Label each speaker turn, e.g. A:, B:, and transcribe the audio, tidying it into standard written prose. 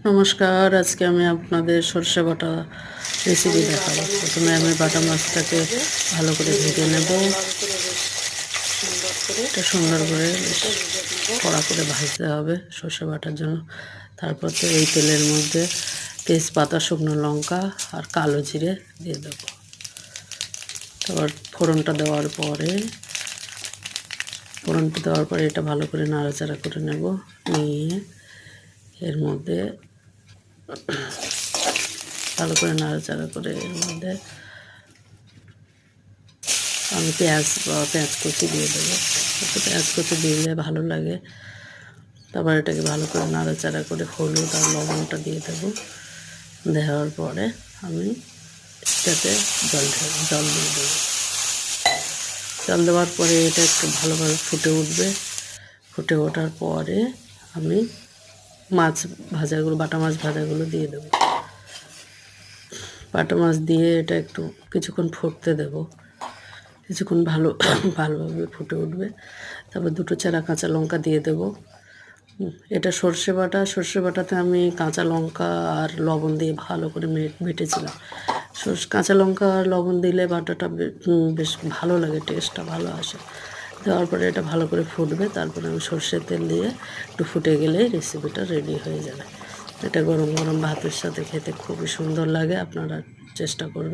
A: নমস্কার, আজকে আমি আপনাদের সরষে বাটা রেসিপি দেখাবো। প্রথমে আমি বাটা মাছটাকে ভালো করে ভেজে নেব। এটা সুন্দর করে কড়া করে ভাজতে হবে সরষে বাটার জন্য। তারপর তো এই তেলের মধ্যে তেজপাতা, শুকনো লঙ্কা আর কালো জিরে দিয়ে দেবো। তারপর ফোড়নটা দেওয়ার পরে এটা ভালো করে নাড়াচাড়া করে নেব। নিয়ে এর মধ্যে ভালো করে নাড়াচাড়া করে এর মধ্যে আমি পেঁয়াজ কুচি দিয়ে দেবো। একটু পেঁয়াজ কুচি দিলে ভালো লাগে। তারপর এটাকে ভালো করে নাড়াচাড়া করে হলুদ আর লবণটা দিয়ে দেবো। দেওয়ার পরে আমি এটাতে জল দিয়ে দেবো। জল দেওয়ার পরে এটা একটু ভালোভাবে ফুটে উঠবে। ফুটে ওঠার পরে আমি বাটা মাছ ভাজাগুলো দিয়ে দেবো। বাটা মাছ দিয়ে এটা একটু কিছুক্ষণ ফুটতে দেবো। কিছুক্ষণ ভালোভাবে ফুটে উঠবে। তারপর দুটো চেরা কাঁচা লঙ্কা দিয়ে দেবো। এটা সর্ষে বাটাতে আমি কাঁচা লঙ্কা আর লবণ দিয়ে ভালো করে বেটেছিলাম। কাঁচা লঙ্কা আর লবণ দিলে বাটাটা বেশ ভালো লাগে, টেস্টটা ভালো আসে। দেওয়ার পরে এটা ভালো করে ফুটবে। তারপরে আমি সর্ষের তেল দিয়ে একটু ফুটে গেলেই রেসিপিটা রেডি হয়ে যাবে। এটা গরম গরম ভাতের সাথে খেতে খুবই সুন্দর লাগে। আপনারা চেষ্টা করবেন।